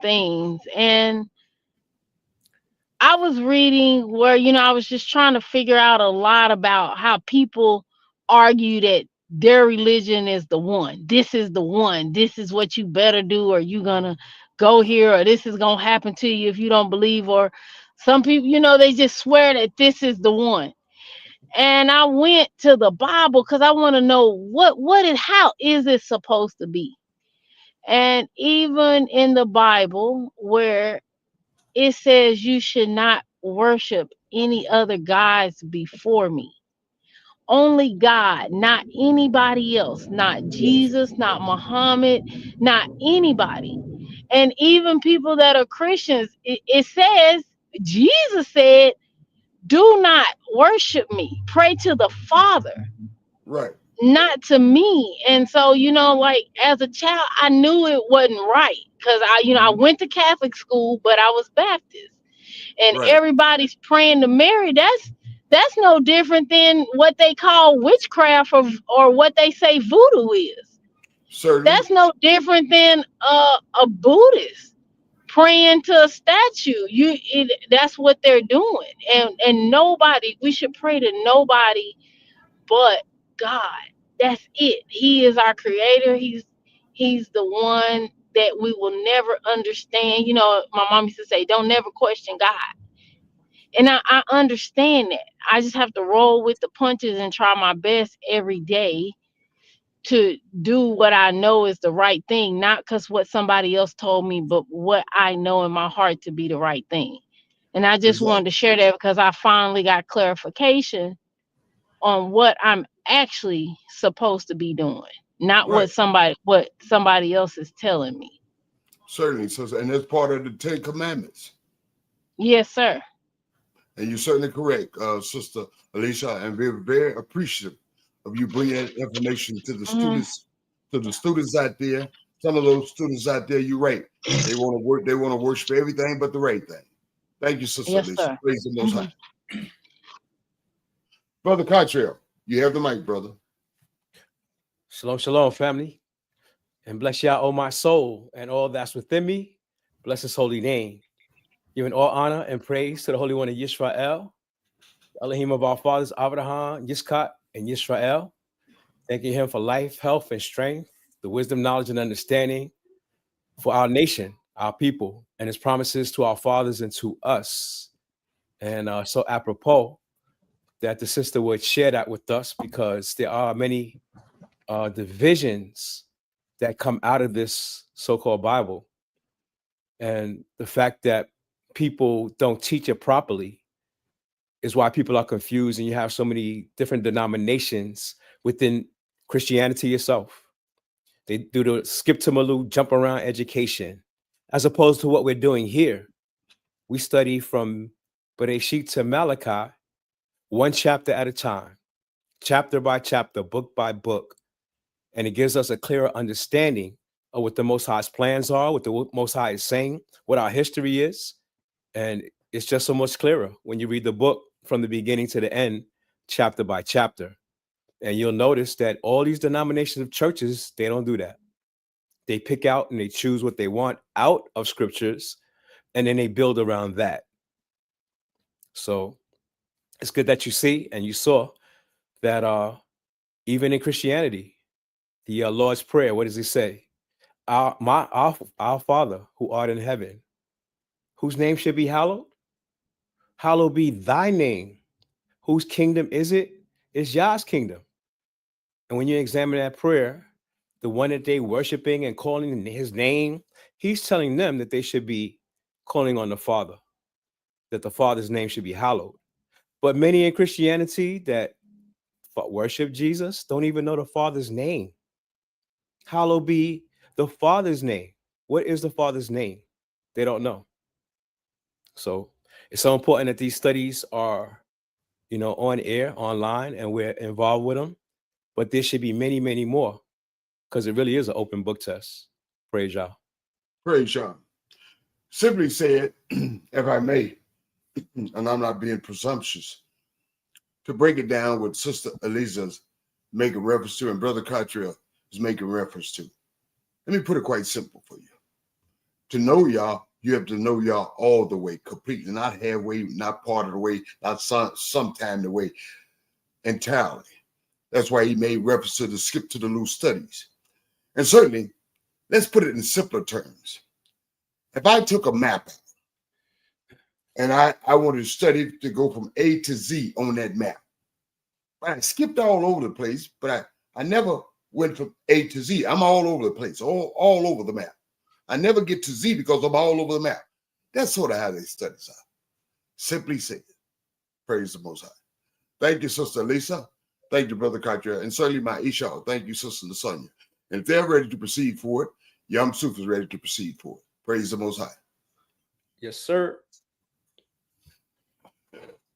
things. And I was reading where, I was just trying to figure out a lot about how people argue that their religion is the one. This is the one. This is what you better do, or you gonna go here, or this is gonna happen to you if you don't believe. Or some people, they just swear that this is the one. And I went to the Bible because I want to know how is it supposed to be? And even in the Bible, where it says you should not worship any other gods before me. Only God, not anybody else, not Jesus, not Muhammad, not anybody. And even people that are Christians, it says, Jesus said, do not worship me. Pray to the Father, Right. not to me. And so, like as a child, I knew it wasn't right because I went to Catholic school, but I was Baptist, and Right. everybody's praying to Mary. That's no different than what they call witchcraft, or what they say voodoo is. Certainly. That's no different than a Buddhist praying to a statue. That's what they're doing. And nobody, we should pray to nobody but God. That's it. He is our creator. He's the one that we will never understand. My mom used to say, don't never question God. And I understand that. I just have to roll with the punches and try my best every day to do what I know is the right thing, not because what somebody else told me, but what I know in my heart to be the right thing. And I just Exactly. wanted to share that because I finally got clarification on what I'm actually supposed to be doing, not Right. what somebody else is telling me. Certainly. So, and that's part of the Ten Commandments. Yes, sir. And you're certainly correct, Sister Alicia, and we're very appreciative of you bringing that information Mhm. to the students out there. Some of those students out there, you're right. They want to work. They want to worship everything but the right thing. Thank you, Sister Yes, Alicia. sir. Praise the Most High, Mhm. Brother Cottrell. You have the mic, brother. Shalom, shalom, family. And bless Yah, oh my soul, and all that's within me. Bless his holy name. Giving all honor and praise to the Holy One of Yisrael, Elohim of our fathers, Abraham, Yischat, and Yisrael. Thanking him for life, health, and strength, the wisdom, knowledge, and understanding for our nation, our people, and his promises to our fathers and to us. And so apropos that the sister would share that with us, because there are many divisions that come out of this so-called Bible. And the fact that people don't teach it properly is why people are confused, and you have so many different denominations within Christianity itself. They do the skip to Maloo, jump around education, as opposed to what we're doing here. We study from Bereshit to Malachi, one chapter at a time, chapter by chapter, book by book. And it gives us a clearer understanding of what the Most High's plans are, what the Most High is saying, what our history is. And it's just so much clearer when you read the book from the beginning to the end, chapter by chapter. And you'll notice that all these denominations of churches, they don't do that. They pick out and they choose what they want out of scriptures, and then they build around that. So it's good that you see and you saw that even in Christianity, the Lord's Prayer, what does he say? Our Father who art in heaven, whose name should be hallowed? Hallowed be thy name. Whose kingdom is it? It's Yah's kingdom. And when you examine that prayer, the one that they worshiping and calling his name, he's telling them that they should be calling on the Father, that the Father's name should be hallowed. But many in Christianity that worship Jesus don't even know the Father's name. Hallowed be the Father's name. What is the Father's name? They don't know. So it's so important that these studies are, on air, online, and we're involved with them. But there should be many, many more, because it really is an open book test. Praise y'all. Praise Yah. Simply said, if I may, and I'm not being presumptuous, to break it down what Sister Eliza's making reference to and Brother Cottrell is making reference to. Let me put it quite simple for you. To know Yah, you have to know Yah all the way, completely, not halfway, not part of the way, not sometime the way, entirely. That's why he made reference to the skip to the loose studies. And certainly, let's put it in simpler terms. If I took a map and I wanted to study to go from A to Z on that map, I skipped all over the place, but I never went from A to Z. I'm all over the place, all over the map. I never get to Z because I'm all over the map. That's sort of how they studies are. Simply said. Praise the Most High. Thank you, Sister Lisa. Thank you, Brother Katra. And certainly my Isha. Thank you, Sister Lasagna. And if they're ready to proceed for it, Yam Suf is ready to proceed for it. Praise the Most High. Yes, sir.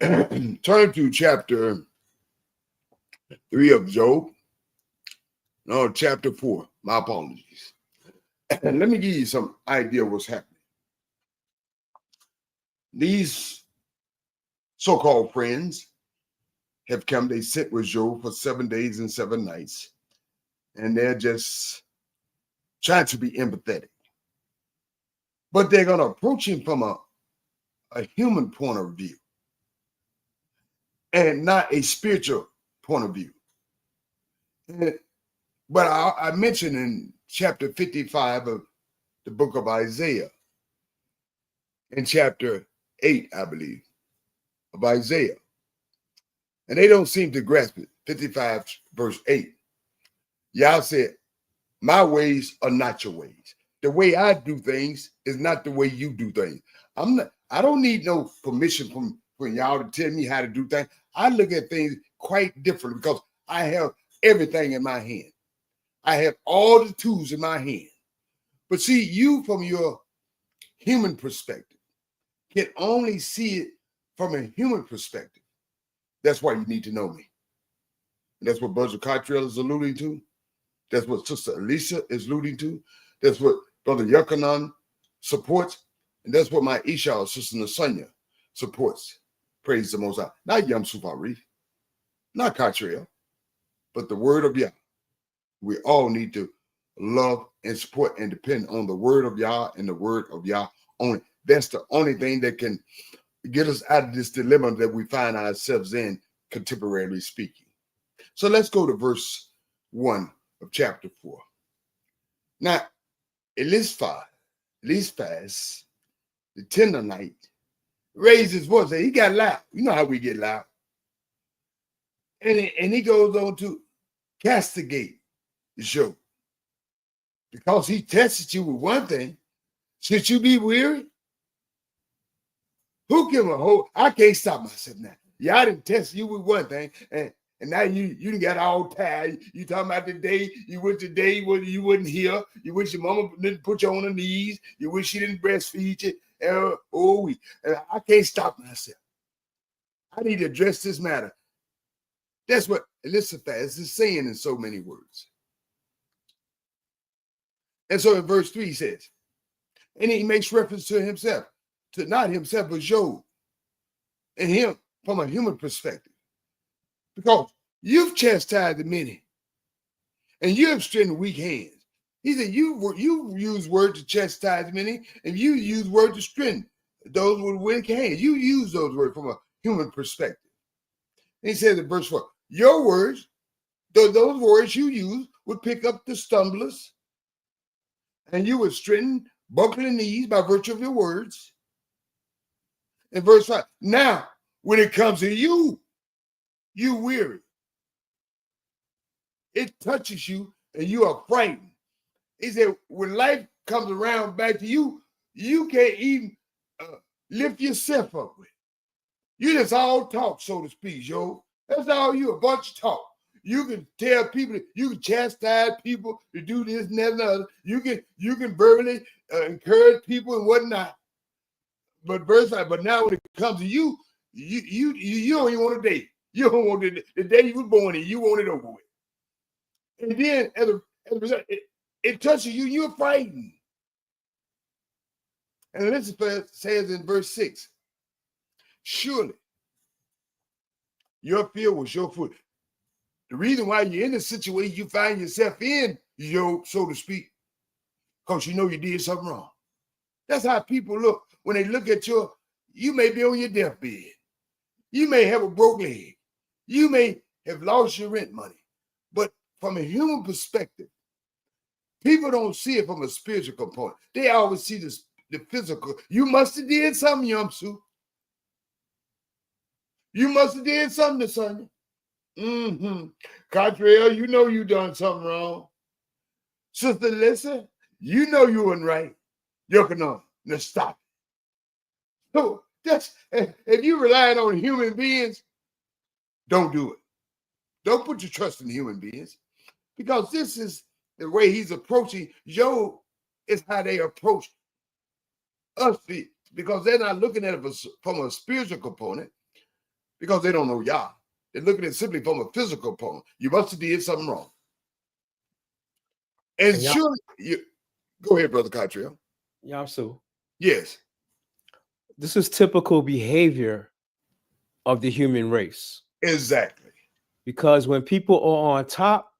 Turn to chapter 3 of Job. No, chapter 4. My apologies. And let me give you some idea of what's happening. These so-called friends have come. They sit with Job for 7 days and 7 nights. And they're just trying to be empathetic. But they're going to approach him from a human point of view and not a spiritual point of view. But I mentioned in chapter 55 of the book of Isaiah, in chapter 8, I believe, of Isaiah. And they don't seem to grasp it. 55 verse 8. Yah said, my ways are not your ways. The way I do things is not the way you do things. I don't need no permission from y'all to tell me how to do things. I look at things quite differently because I have everything in my hand. I have all the tools in my hand. But see, you from your human perspective can only see it from a human perspective. That's why you need to know me. And that's what Brother Cottrell is alluding to. That's what Sister Alicia is alluding to. That's what Brother Yuccanan supports. And that's what my Isha, Sister Nasanya, supports. Praise the Most High. Not Yam Sufarif, not Cottrell, but the word of Yah. We all need to love and support and depend on the word of Yah and the word of Yah only. That's the only thing that can get us out of this dilemma that we find ourselves in, contemporarily speaking. So let's go to verse 1 of chapter 4. Now, Eliphaz, the Tendonite, raised his voice. He got loud. You know how we get loud. And he goes on to castigate Job. Because he tested you with one thing, should you be weary? Who can hold? I can't stop myself now. Y'all didn't test you with one thing, and now you done got all tired. You talking about the day you wish the day you wouldn't hear. You wish your mama didn't put you on her knees. You wish she didn't breastfeed you. I can't stop myself. I need to address this matter. That's what Eliphaz is saying in so many words. And so in verse 3 he says, and he makes reference to himself, to not himself, but Job, and him from a human perspective. Because you've chastised the many, and you have strengthened weak hands. He said, you use word to chastise many, and you use word to strengthen those with weak hands. You use those words from a human perspective. And he says in verse 4, your words, those words you use would pick up the stumblers, and you would strengthen buckling knees by virtue of your words. In verse 5, now, when it comes to you weary. It touches you and you are frightened. He said, when life comes around back to you, you can't even lift yourself up with. You just all talk, so to speak, yo. That's all you, a bunch of talk. You can tell people, you can chastise people to do this and that and the other. You can verbally encourage people and whatnot. But verse 5, but now when it comes to you, you don't even want a day. You don't want the day you was born in, you want it over with. And then as a result, it touches you, you're frightened. And Elizabeth says in verse 6, surely your fear was your foot. The reason why you're in the situation you find yourself in, so to speak, because you know you did something wrong. That's how people look when they look at you may be on your deathbed. You may have a broke leg. You may have lost your rent money. But from a human perspective, people don't see it from a spiritual component. They always see the physical. You must have did something, Yumsu. You must have did something to Sonya. Cottrell, you know you done something wrong. Sister Lisa, you know you weren't right. Yokono, now stop it. So that's, if you relying on human beings, don't do it. Don't put your trust in human beings, because this is the way he's approaching Job, is how they approach us, because they're not looking at it from a spiritual component, because they don't know Yah. They're looking at it simply from a physical component. You must have did something wrong. And surely, go ahead, Brother Cottrell. Yamsu. Yes. This is typical behavior of the human race. Exactly. Because when people are on top,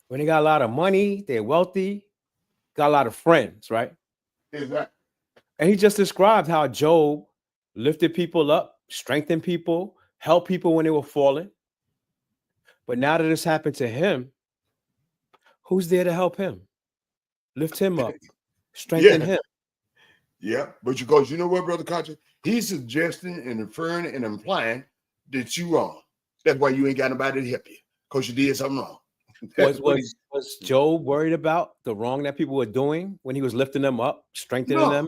when they got a lot of money, they're wealthy, got a lot of friends, right? Exactly. And he just described how Job lifted people up, strengthened people, helped people when they were falling. But now that this happened to him, who's there to help him? Lift him up, strengthen him. Yeah, but because you know what, Brother Concha? He's suggesting and inferring and implying that you wrong. That's why you ain't got nobody to help you, because you did something wrong. Was Job worried about the wrong that people were doing when he was lifting them up, strengthening them,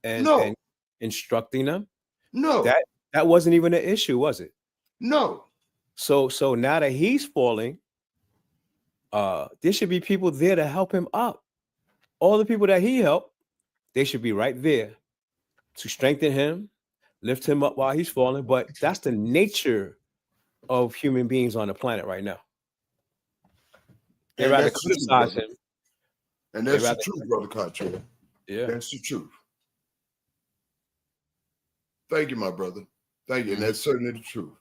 and instructing them? No. That wasn't even an issue, was it? No. So now that he's falling, there should be people there to help him up. All the people that he helped, they should be right there to strengthen him, lift him up while he's falling. But that's the nature of human beings on the planet right now. They rather criticize him. And that's the truth, Brother Cottrell. Yeah. That's the truth. Thank you, my brother. Thank you. And that's certainly the truth.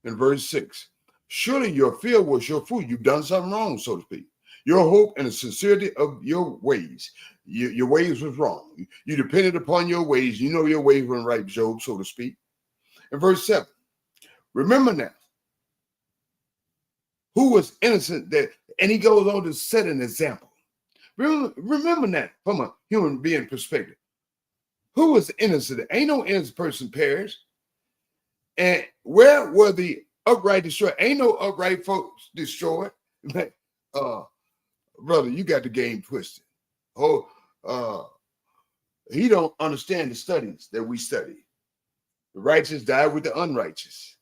In verse 6, surely your fear was your food. You've done something wrong, so to speak. Your hope and the sincerity of your ways. Your ways was wrong. You depended upon your ways. You know your ways weren't right, Job, so to speak. In verse 7, remember now, who was innocent that, and he goes on to set an example. Remember that from a human being perspective. Who was innocent? Ain't no innocent person perished. And where were the upright destroyed? Ain't no upright folks destroyed. Brother, you got the game twisted. He don't understand the studies that we study. The righteous die with the unrighteous.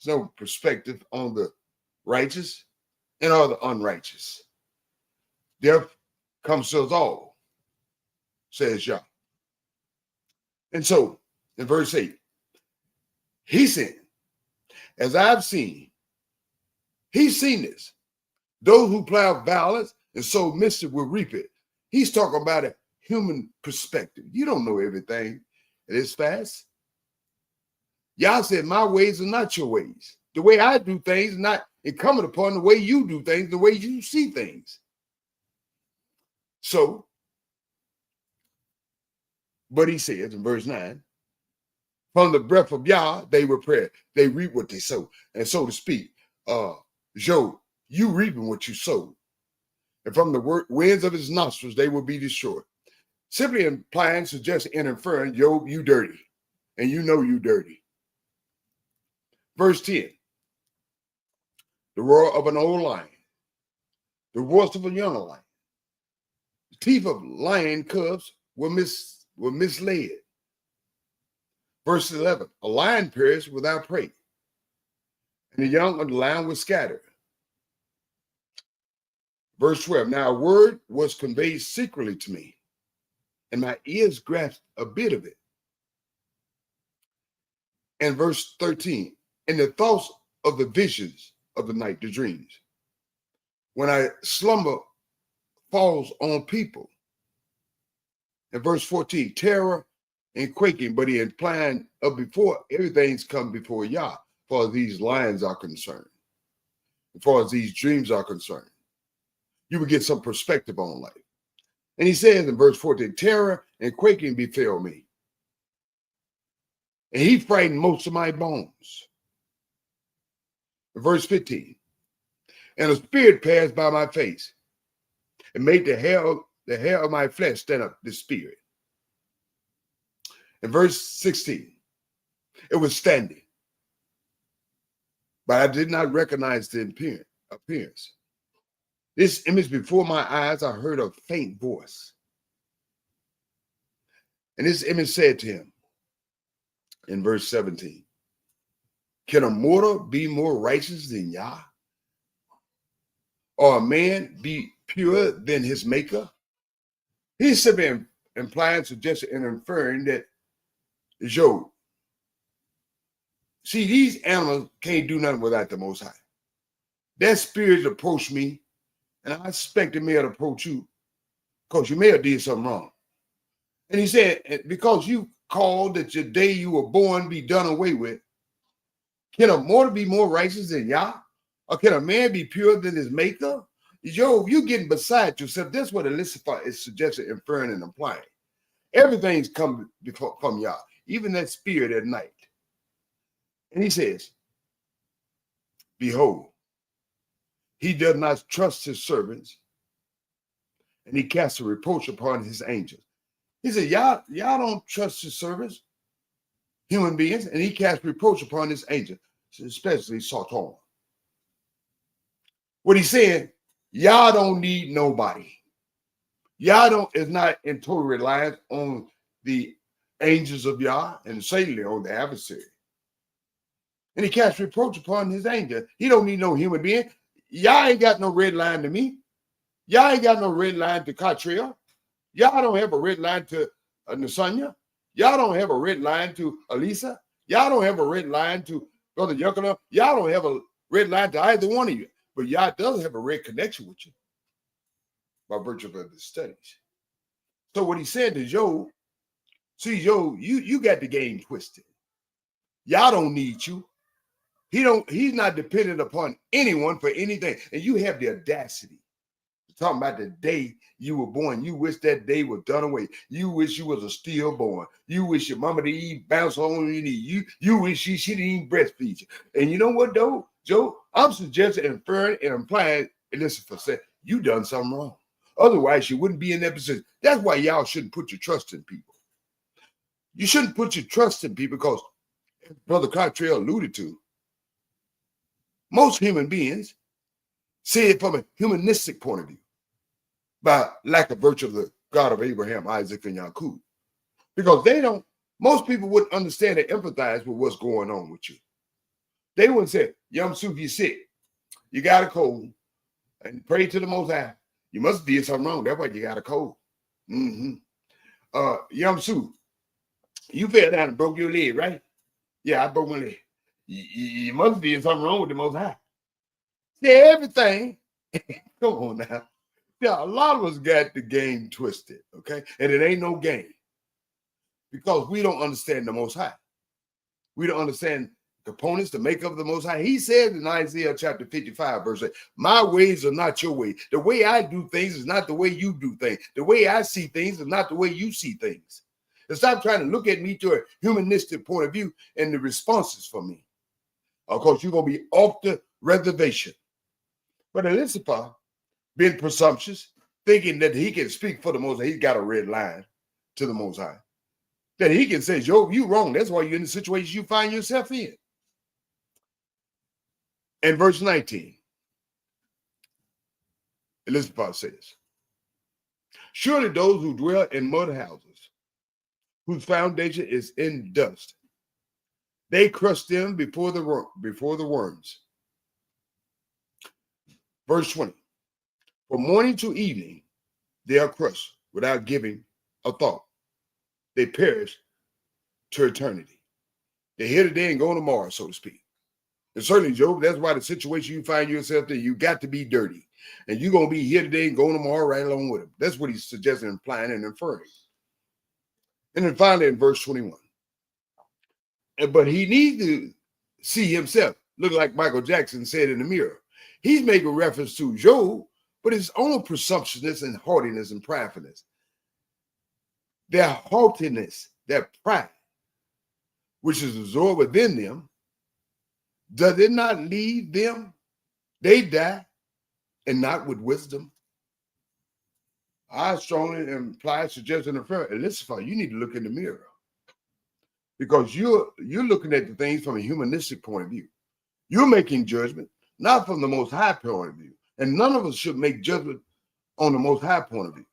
There's no perspective on the righteous and all the unrighteous. Death comes to us all, says Yah. And so, in verse 8, he said, as I've seen, he's seen this. Those who plow violence and sow mischief will reap it. He's talking about a human perspective. You don't know everything. It is fast. Yah said, my ways are not your ways. The way I do things is not incumbent upon the way you do things, the way you see things. So, but he says in verse 9, from the breath of Yah, they were prepared. They reap what they sow. And so to speak, Job, you reaping what you sowed. And from the winds of his nostrils, they will be destroyed. Simply implying, suggesting, and inferring, Job, you dirty. And you know you dirty. Verse 10, the roar of an old lion, the voice of a young lion. The teeth of lion cubs were misled. Verse 11, a lion perished without prey, and the young of the lion was scattered. Verse 12, now a word was conveyed secretly to me, and my ears grasped a bit of it. And verse 13, and the thoughts of the visions of the night, the dreams. When I slumber falls on people. And verse 14, terror and quaking, but he implying of before everything's come before Yah, far as these lions are concerned, as far as these dreams are concerned. You would get some perspective on life. And he says in verse 14, terror and quaking befell me. And he frightened most of my bones. Verse 15, and a spirit passed by my face and made the hair of my flesh stand up, the spirit. In verse 16, it was standing, but I did not recognize the appearance. This image before my eyes, I heard a faint voice. And this image said to him in verse 17, can a mortal be more righteous than Yah? Or a man be purer than his maker? He's simply implying, suggesting, and inferring that Job. See, these animals can't do nothing without the Most High. That spirit approached me, and I suspect it may have approached you because you may have did something wrong. And he said, because you called that your day you were born be done away with, can a mortal be more righteous than Yah? Or can a man be purer than his maker? Job, you're getting beside yourself. That's what Elizabeth is suggesting, inferring, and implying. Everything's come from Yah, even that spirit at night. And he says, behold, he does not trust his servants, and he casts a reproach upon his angels. He said, y'all don't trust his servants, human beings, and he casts reproach upon his angels, especially Satan. What he's saying, y'all don't need nobody. Y'all is not in total reliance on the angels of Yah and certainly on the adversary. And he casts reproach upon his angel. He don't need no human being. Y'all ain't got no red line to me. Y'all ain't got no red line to Catriel. Y'all don't have a red line to Nasanya. Y'all don't have a red line to Elisa. Y'all don't have a red line to Brother Yuckanah. Y'all don't have a red line to either one of you. But Yah does have a red connection with you by virtue of the studies. So what he said to Job, see, Job, you got the game twisted. Yah don't need you. He's not dependent upon anyone for anything. And you have the audacity to talk about the day you were born. You wish that day was done away. You wish you was a stillborn. You wish your mama didn't even bounce on your knee. You wish she didn't even breastfeed you. And you know what, though, Joe? I'm suggesting, inferring, and implying, Elizabeth said, you done something wrong. Otherwise, you wouldn't be in that position. That's why y'all shouldn't put your trust in people. You shouldn't put your trust in people because, as Brother Cottrell alluded to, most human beings see it from a humanistic point of view, by lack of virtue of the God of Abraham, Isaac, and Jacob. Because most people wouldn't understand and empathize with what's going on with you. They wouldn't say, Yom Suf, you sick, you got a cold, and pray to the Most High. You must have did something wrong. That's why you got a cold. Yom Suf, you fell down and broke your leg, right? Yeah, I broke my leg. You must be something wrong with the Most High. See, everything. Come on now. Yeah, a lot of us got the game twisted, okay? And it ain't no game because we don't understand the Most High. We don't understand components, the makeup of the Most High. He said in Isaiah chapter 55, verse 8, my ways are not your way. The way I do things is not the way you do things. The way I see things is not the way you see things. And stop trying to look at me to a humanistic point of view and the responses for me. Of course, you're going to be off the reservation. But Elizabeth, being presumptuous, thinking that he can speak for the Most High, he's got a red line to the Most High. That he can say, Job, you wrong. That's why you're in the situation you find yourself in. In verse 19, Elizabeth says, surely those who dwell in mud houses, whose foundation is in dust, they crush them before the worms. Verse 20, from morning to evening, they are crushed without giving a thought. They perish to eternity. They're here today and going tomorrow, so to speak. And certainly, Job, that's why the situation you find yourself in, you got to be dirty. And you're going to be here today and going tomorrow right along with him. That's what he's suggesting, implying, and inferring. And then finally in verse 21, but he needs to see himself, look like Michael Jackson said in the mirror. He's making reference to Job, but his own presumptuousness and haughtiness and pridefulness. their haughtiness, their pride, which is absorbed within them, does it not lead them? They die, and not with wisdom. I strongly imply, suggest, and affirm, Elizabeth, you need to look in the mirror, because you're looking at the things from a humanistic point of view. You're making judgment not from the Most High point of view, and none of us should make judgment on the Most High point of view.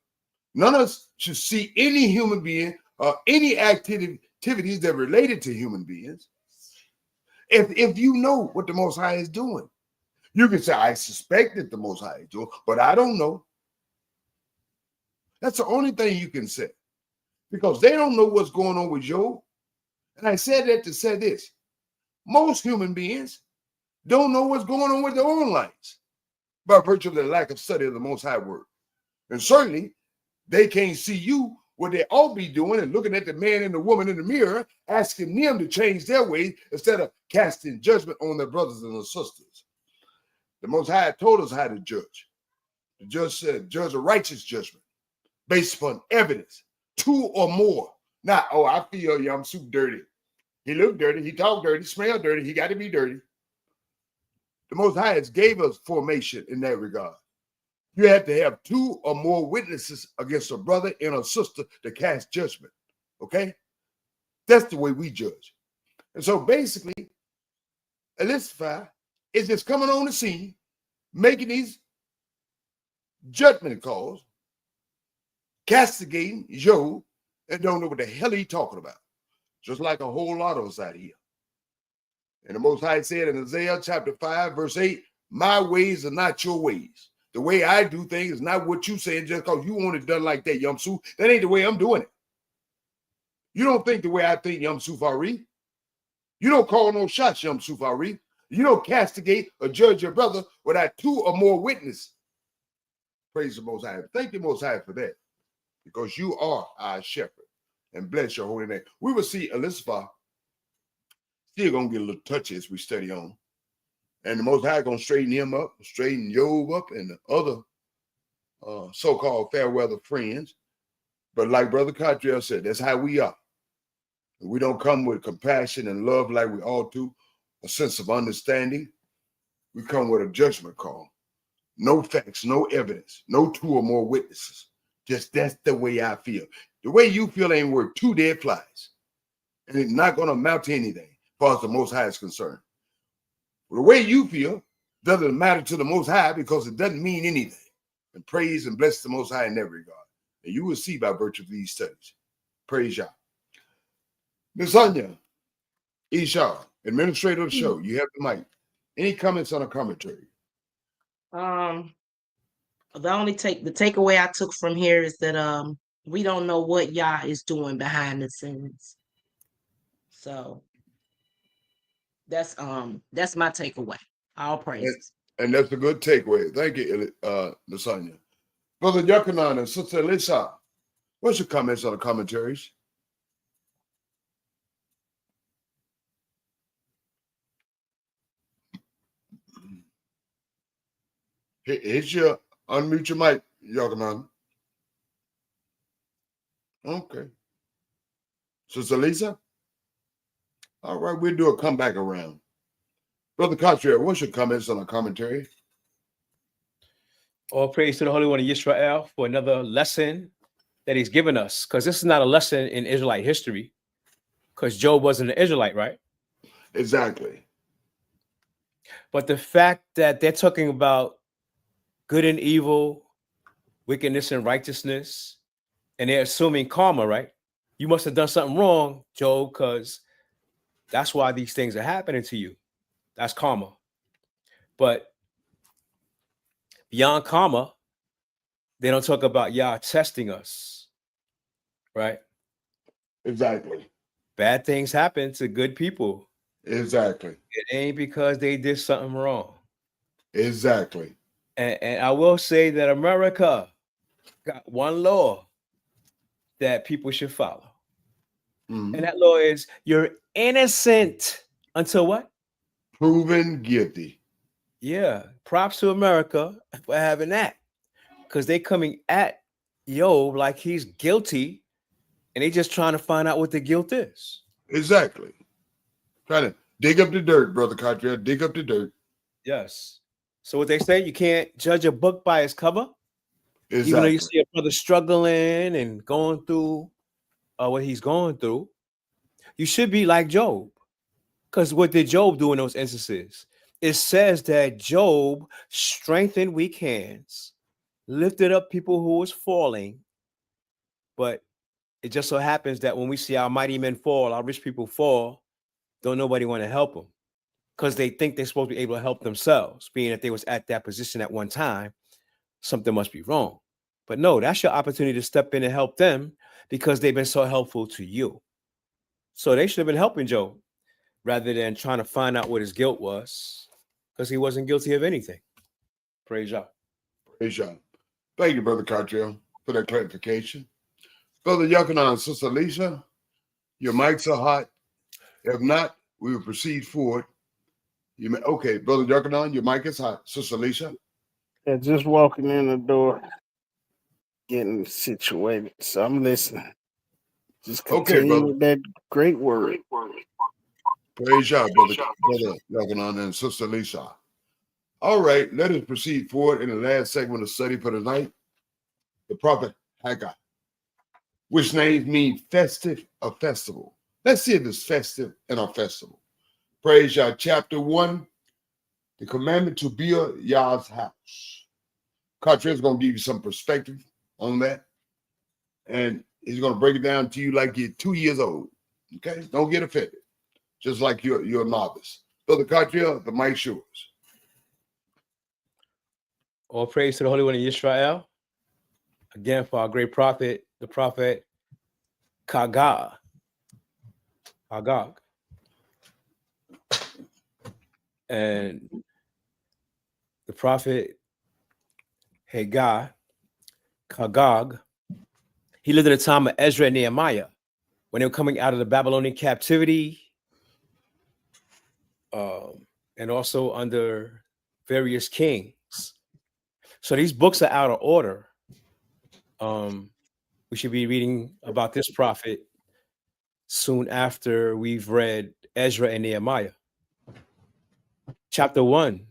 None of us should see any human being or any activities that are related to human beings. If you know what the Most High is doing, you can say, I suspect that the Most High is doing, but I don't know. That's the only thing you can say, because they don't know what's going on with Job. And I said that to say this: most human beings don't know what's going on with their own lives by virtue of their lack of study of the Most High Word. And certainly, they can't see you what they ought to be doing and looking at the man and the woman in the mirror, asking them to change their ways instead of casting judgment on their brothers and their sisters. The Most High told us how to judge. The judge said, judge a righteous judgment based upon evidence, 2 or more. Not, oh, I feel I'm super dirty. He looked dirty, he talked dirty, smelled dirty, he got to be dirty. The Most High has gave us formation in that regard. You have to have 2 or more witnesses against a brother and a sister to cast judgment. Okay? That's the way we judge. And so basically, Elizabeth is just coming on the scene, making these judgment calls, castigating Job, and don't know what the hell he's talking about. Just like a whole lot of us out here. And the Most High said in Isaiah chapter 5, verse 8, my ways are not your ways. The way I do things is not what you saying just because you want it done like that, Yamsu. That ain't the way I'm doing it. You don't think the way I think, Yamsu Fari. You don't call no shots, Yamsu Fari. You don't castigate or judge your brother without 2 or more witnesses. Praise the Most High. Thank the Most High for that, because you are our shepherd, and bless your holy name. We will see Elizabeth still going to get a little touchy as we study on. And the Most High going to straighten him up, straighten Job up, and the other so-called fair weather friends. But like Brother Cottrell said, that's how we are. We don't come with compassion and love like we ought to, a sense of understanding. We come with a judgment call. No facts, no evidence, no 2 or more witnesses. Just that's the way I feel. The way you feel ain't worth 2 dead flies. And it's not going to amount to anything as far as the Most High is concerned. The way you feel doesn't matter to the Most High because it doesn't mean anything. And praise and bless the Most High in that regard. And you will see by virtue of these studies. Praise Yah. Ms. Anya, Isha, administrator of the show, you have the mic. Any comments on a commentary? The takeaway I took from here is that we don't know what Yah is doing behind the scenes. So that's my takeaway. All praises. And that's a good takeaway. Thank you, Lasagna. Brother Yakanan and Sister Lisa, what's your comments on the commentaries? Here's your unmute your mic, Yakanan. Okay. Sister Lisa? All right, we'll do a comeback around. Brother Cottrell, what's your comments on the commentary? All praise to the Holy One of Israel for another lesson that he's given us. Because this is not a lesson in Israelite history. Because Job wasn't an Israelite, right? Exactly. But the fact that they're talking about good and evil, wickedness and righteousness, and they're assuming karma, right? You must have done something wrong, Job, because that's why these things are happening to you. That's karma. But beyond karma, they don't talk about Yah testing us, right? Exactly. Bad things happen to good people. Exactly. It ain't because they did something wrong. Exactly. And I will say that America got one law that people should follow. Mm-hmm. And that law is you're innocent until what? Proven guilty. Yeah. Props to America for having that. Because they coming at Job like he's guilty and they just trying to find out what the guilt is. Exactly. Trying to dig up the dirt, Brother Cottrell. Dig up the dirt. Yes. So what they say, you can't judge a book by its cover. Exactly. Even though you see a brother struggling and going through what he's going through, you should be like Job. Because what did Job do in those instances? It says that Job strengthened weak hands, lifted up people who was falling. But it just so happens that when we see our mighty men fall, our rich people fall, don't nobody want to help them because they think they're supposed to be able to help themselves, being that they was at that position at one time. Something must be wrong. But no, that's your opportunity to step in and help them because they've been so helpful to you. So they should have been helping Job rather than trying to find out what his guilt was, because he wasn't guilty of anything. Praise God. Praise God. Thank you, Brother Cottrell, for that clarification. Brother Yuckanon, Sister Lisa, your mics are hot. If not, we will proceed forward. Okay, Brother Yuckanon, your mic is hot. Sister Lisa. Yeah, just walking in the door, getting situated. So I'm listening. Just continue with that great word. Praise God, Brother Yuckanon and Sister Lisa. All right, let us proceed forward in the last segment of study for tonight. The prophet Haggai, which names mean festive or festival. Let's see if it's festive and a festival. Praise Yah, chapter 1, the commandment to build Yah's house. Cottrell is going to give you some perspective on that. And he's going to break it down to you like you're 2 years old. Okay? Don't get offended. Just like you're a novice. Brother Cottrell, the mic's yours. All praise to the Holy One of Israel. Again, for our great prophet, the prophet Haggai. And the prophet Haggai, he lived in the time of Ezra and Nehemiah when they were coming out of the Babylonian captivity, and also under various kings. So these books are out of order. We should be reading about this prophet soon after we've read Ezra and Nehemiah. Chapter 1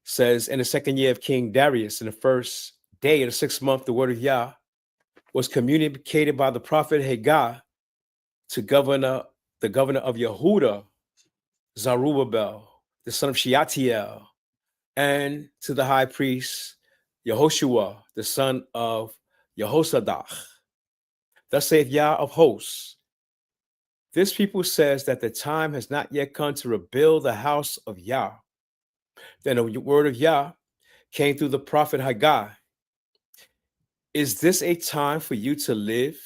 says, in the second year of King Darius, in the first day of the 6th month, the word of Yah was communicated by the prophet Haggai to the governor of Yehuda, Zerubbabel, the son of Shealtiel, and to the high priest Yehoshua, the son of Jehozadak. Thus saith Yah of hosts, this people says that the time has not yet come to rebuild the house of Yah. Then the word of Yah came through the prophet Haggai. Is this a time for you to live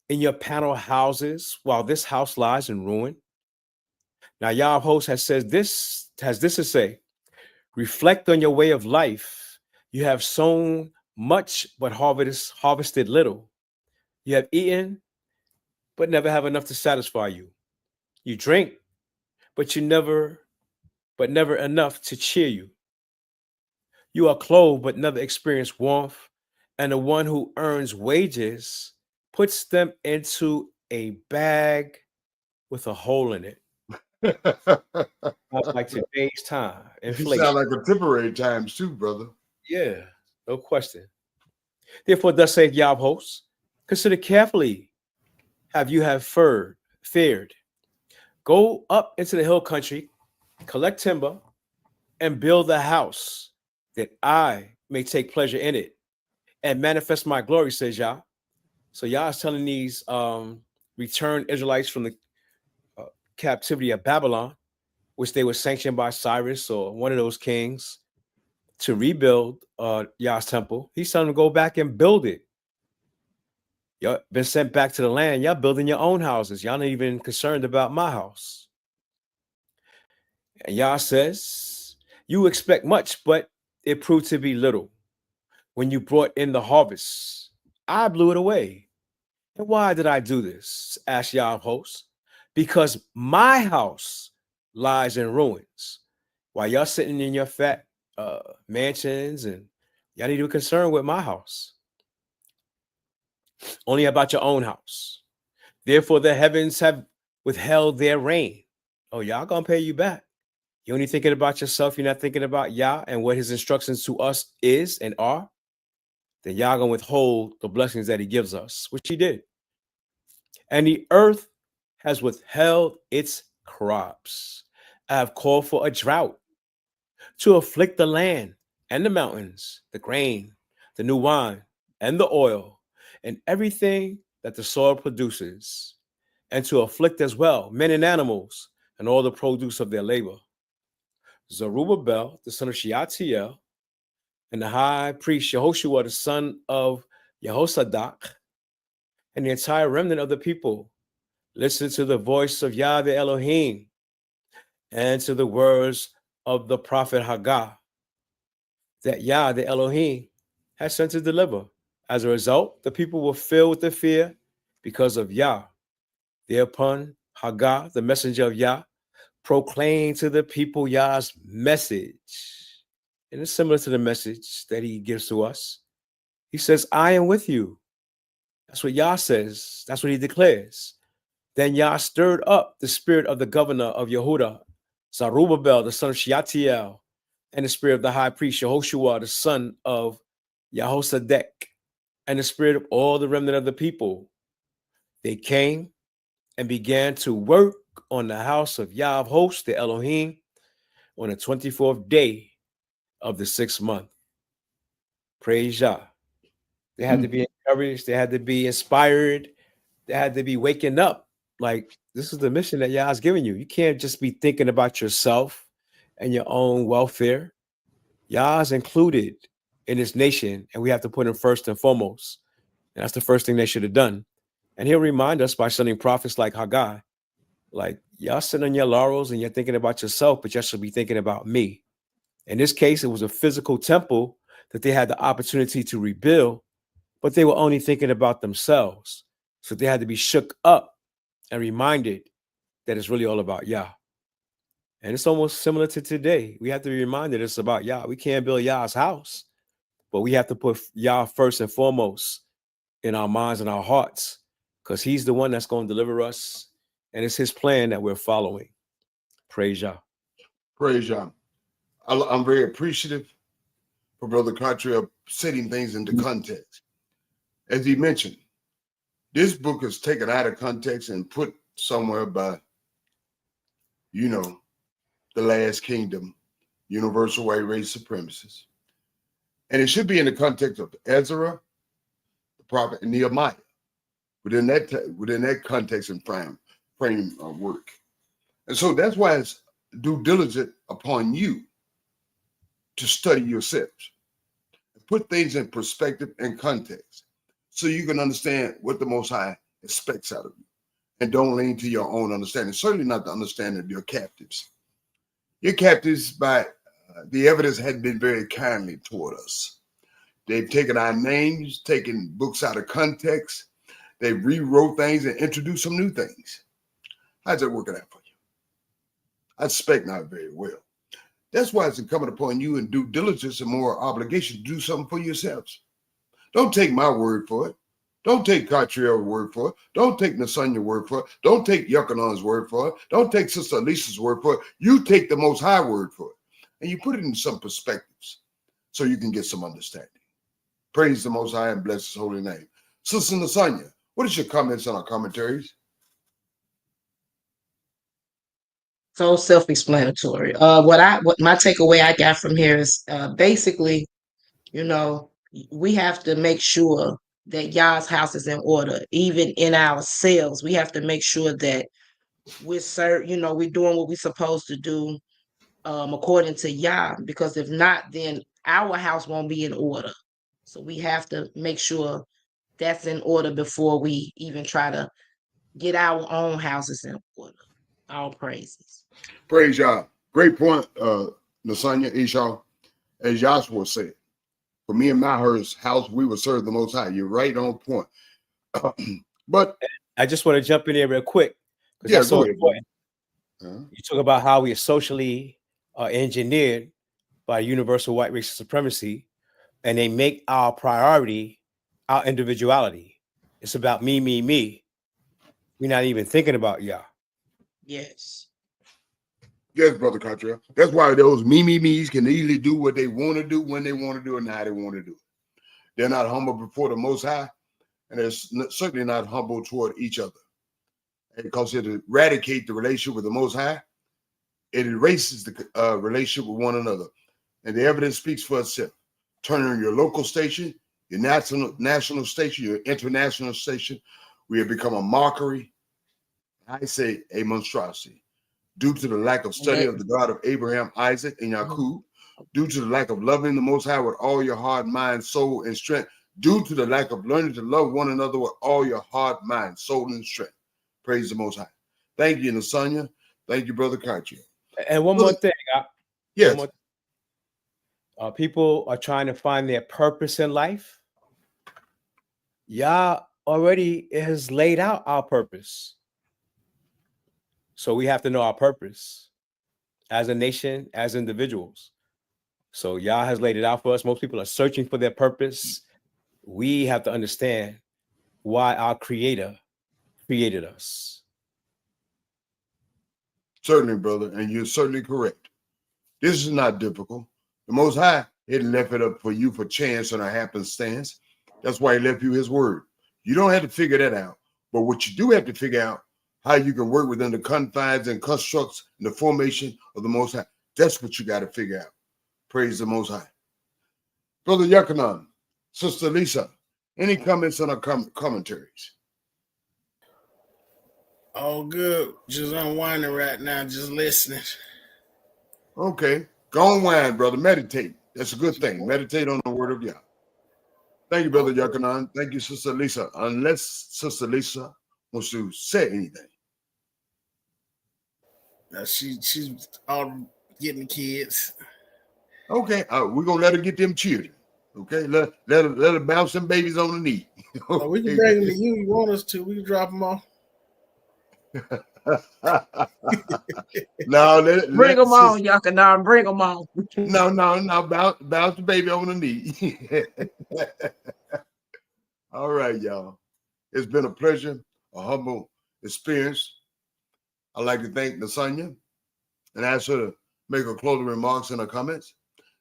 in your panel houses while this house lies in ruin? Now Yah of hosts has this to say, reflect on your way of life. You have sown much, but harvested little. You have eaten, but never have enough to satisfy you. You drink, but never enough to cheer you. You are clothed, but never experience warmth. And the one who earns wages puts them into a bag with a hole in it. Like today's time. Inflation. You sound like contemporary times too, brother. Yeah, no question. Therefore, thus saith Yah of hosts, consider carefully have you fared. Go up into the hill country, collect timber, and build a house that I may take pleasure in it and manifest my glory, says Yah. So Yah is telling these returned Israelites from the captivity of Babylon, which they were sanctioned by Cyrus or one of those kings, to rebuild Yah's temple. He's telling them to go back and build it. Y'all been sent back to the land. Y'all building your own houses. Y'all not even concerned about my house. And Yah says, you expect much, but it proved to be little. When you brought in the harvest, I blew it away. And why did I do this? Asked Yah of hosts. Because my house lies in ruins. While y'all sitting in your fat mansions, and y'all need to be concerned with my house. only about your own house. Therefore, the heavens have withheld their rain. Oh, y'all gonna pay you back. You're only thinking about yourself. You're not thinking about Yah and what his instructions to us is and are. Then Yah gonna withhold the blessings that he gives us, which he did. And the earth has withheld its crops. I have called for a drought to afflict the land and the mountains, the grain, the new wine, and the oil, and everything that the soil produces, and to afflict as well men and animals, and all the produce of their labor. Zerubbabel, the son of Shealtiel, and the high priest Yehoshua, the son of Jehozadak, and the entire remnant of the people, listen to the voice of Yah the Elohim, and to the words of the prophet Haggah, that Yah the Elohim has sent to deliver. As a result, the people were filled with the fear because of Yah. Thereupon, Haggah, the messenger of Yah, proclaimed to the people Yah's message. And it's similar to the message that he gives to us. He says, I am with you. That's what Yah says. That's what he declares. Then Yah stirred up the spirit of the governor of Yehuda, Zerubbabel, the son of Shealtiel, and the spirit of the high priest Yehoshua, the son of Jehozadak, and the spirit of all the remnant of the people. They came and began to work on the house of Yah of hosts, the Elohim, on the 24th day of the 6th month. Praise Yah. They had to be encouraged. They had to be inspired. They had to be waking up. Like, this is the mission that Yah's giving you. You can't just be thinking about yourself and your own welfare. Yah's included in this nation, and we have to put him first and foremost. And that's the first thing they should have done. And he'll remind us by sending prophets like Haggah, like, y'all sitting on your laurels and you're thinking about yourself, but y'all should be thinking about me. In this case, it was a physical temple that they had the opportunity to rebuild, but they were only thinking about themselves. So they had to be shook up and reminded that it's really all about Yah. And it's almost similar to today. We have to be reminded it's about Yah. We can't build Yah's house, but we have to put Yah first and foremost in our minds and our hearts, because he's the one that's going to deliver us. And it's his plan that we're following. Praise Yah. Praise Yah. I'm very appreciative for Brother Cottrell setting things into context. As he mentioned, this book is taken out of context and put somewhere by, the last kingdom, universal white race supremacists. And it should be in the context of Ezra, the prophet, and Nehemiah, within that context and frame of work. And so that's why it's due diligent upon you to study yourselves, put things in perspective and context, so you can understand what the Most High expects out of you, and don't lean to your own understanding. Certainly not the understanding of your captives. Your captives, by the evidence, had been very kindly toward us. They've taken our names, taken books out of context. They rewrote things and introduced some new things. How's that working out for you? I suspect not very well. That's why it's incumbent upon you in due diligence and more obligation to do something for yourselves. Don't take my word for it. Don't take Cottrell's word for it. Don't take Nasania's word for it. Don't take Yuckanon's word for it. Don't take Sister Alicia's word for it. You take the Most High word for it, and you put it in some perspectives so you can get some understanding. Praise the Most High and bless his holy name. Sister Nasania, what is your comments on our commentaries? So self-explanatory. What my takeaway I got from here is basically, we have to make sure that Yah's house is in order. Even in ourselves, we have to make sure that we're doing what we're supposed to do according to Yah. Because if not, then our house won't be in order. So we have to make sure that's in order before we even try to get our own houses in order. All praises. Praise Yah. Great point, Nasania, Esau. As Joshua said, for me and my house, we will serve the Most High. You're right on point. But I just want to jump in there real quick. Yeah, that's so important. You talk about how we are socially engineered by universal white race supremacy, and they make our priority our individuality. It's about me, me, me. We're not even thinking about Yah. Yes. Yes, Brother Cottrell. That's why those me's can easily do what they want to do, when they want to do it, and how they want to do it. They're not humble before the Most High, and they're certainly not humble toward each other. Because it eradicates the relationship with the Most High, it erases the relationship with one another. And the evidence speaks for itself. Turning your local station, your national station, your international station, we have become a mockery. I say a monstrosity. Due to the lack of study of the God of Abraham, Isaac, and Jacob, due to the lack of loving the Most High with all your heart, mind, soul, and strength, due to the lack of learning to love one another with all your heart, mind, soul, and strength. Praise the Most High. Thank you, Nasanya. Thank you, Brother Cartier. And one more thing. Yes. People are trying to find their purpose in life. Yah already has laid out our purpose. So we have to know our purpose as a nation, as individuals. So Yah has laid it out for us. Most people are searching for their purpose. We have to understand why our Creator created us. Certainly, brother, and you're certainly correct. This is not difficult. The Most High, He left it up for you for chance and a happenstance. That's why He left you His word. You don't have to figure that out. But what you do have to figure out, how you can work within the confines and constructs and the formation of the Most High. That's what you got to figure out. Praise the Most High. Brother Yakanan, Sister Lisa, any comments on our commentaries? All good. Just unwinding right now, just listening. Okay. Go unwind, brother. Meditate. That's a good thing. Meditate on the word of Yah. Thank you, Brother Yakanan. Thank you, Sister Lisa. Unless Sister Lisa wants to say anything. She's all getting the kids. Okay, we're gonna let her get them children. Okay, let her bounce them babies on the knee. Okay. We can bring them to you. You want us to? We can drop them off. No, bring them on, Yakanan. Bring them on. No. Bounce the baby on the knee. All right, y'all. It's been a pleasure, a humble experience. I'd like to thank Nasanya and ask her to make her closing remarks in her comments.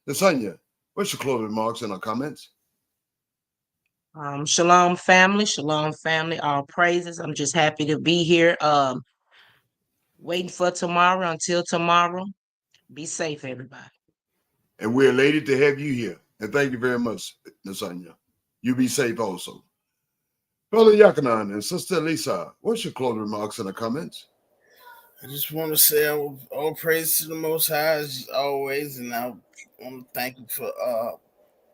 Nasanya, what's your closing remarks in her comments? Shalom, family. Shalom, family. All praises. I'm just happy to be here. Waiting for tomorrow. Until tomorrow, be safe, everybody. And we're elated to have you here. And thank you very much, Nasanya. You be safe also. Brother Yakanan and Sister Lisa, what's your closing remarks in the comments? I just want to say all praise to the Most High as always, and I want to thank you for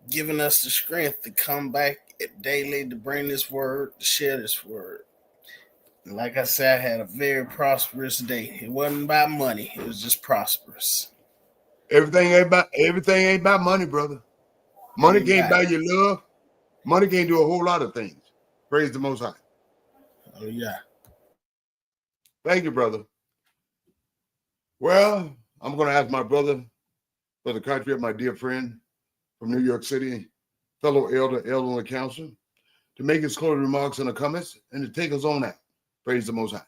giving us the strength to come back daily to bring this word, to share this word. And like I said, I had a very prosperous day. It wasn't about money; it was just prosperous. Everything ain't about money, brother. Money can't buy you love. Money can't do a whole lot of things. Praise the Most High. Oh yeah. Thank you, brother. Well, I'm going to ask my brother Cartier, my dear friend from New York City, fellow elder on the council, to make his closing remarks in the comments and to take us on out. Praise the Most High.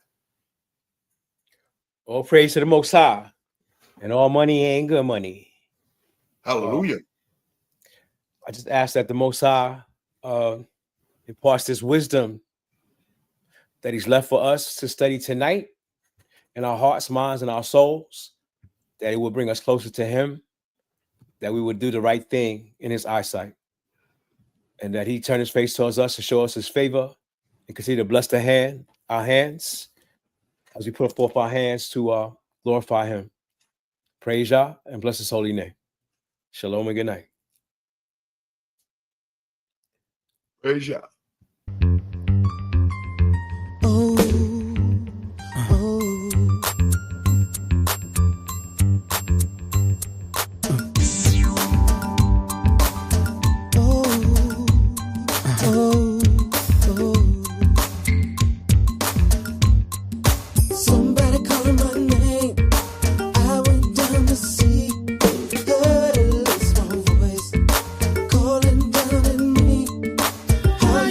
All praise to the Most High. And all money ain't good money. Hallelujah. I just ask that the Most High imparts this wisdom that He's left for us to study tonight in our hearts, minds, and our souls, that it will bring us closer to Him, that we would do the right thing in His eyesight, and that He turn His face towards us to show us His favor and continue to bless our hands as we put forth our hands to glorify Him. Praise Yah and bless His holy name. Shalom and good night. Praise Yah. Calling down at me, how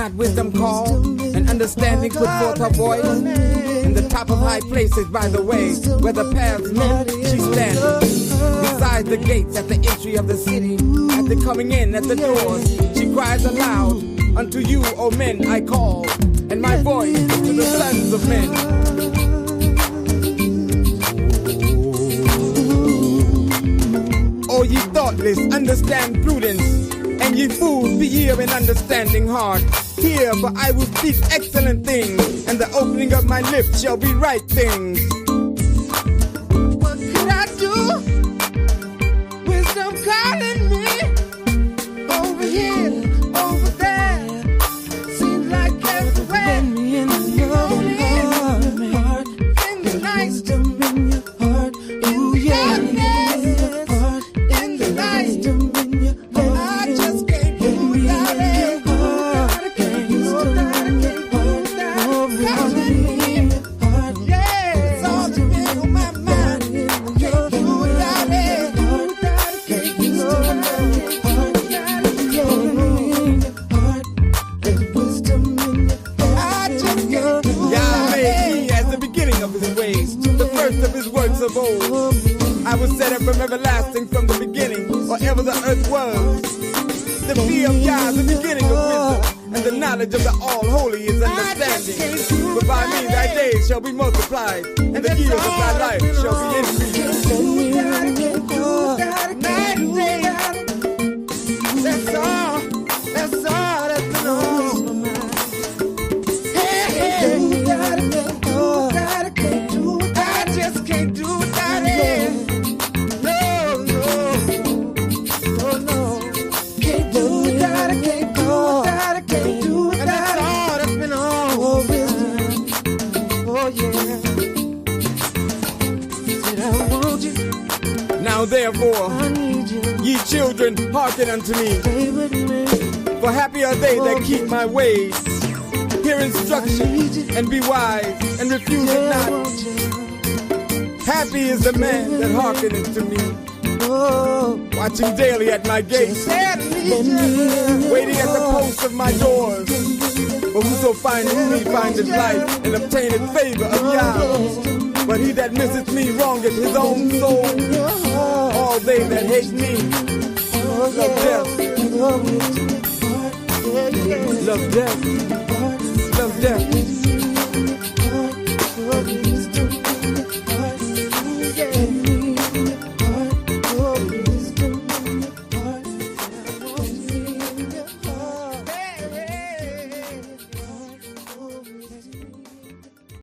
not wisdom call, and understanding put forth her voice. In the top of high places by the way, where the paths met, she's standing. Beside the gates at the entry of the city, at the coming in at the doors, she cries aloud, unto you, O men, I call, and my voice to the sons of men. O ye thoughtless, understand prudence, and ye fools, be ye of an understanding heart. Hear, for I will speak excellent things, and the opening of my lips shall be right things. What could I do? Wisdom calling me over here, over there. Seems like everywhere. In your heart, in the night, in your heart, ooh yeah. In the night, I just can't do without it. Of old, I was set up from everlasting from the beginning, or ever the earth was. The fear of Yah is the beginning of wisdom, and the knowledge of the All-Holy is understanding. But by me thy days shall be multiplied, and the years of thy life shall be increased. That's all, that's all, that's all. Now therefore, ye children, hearken unto me. For happy are they that keep my ways. Hear instruction, and be wise, and refuse it not. Happy is the man that hearkeneth to me. Watching daily at my gates, waiting at the posts of my doors. For whoso findeth me findeth life, and obtaineth favor of Yah. But he that misseth me wrongeth his own soul. All they that hate me love death. Love death. Love death.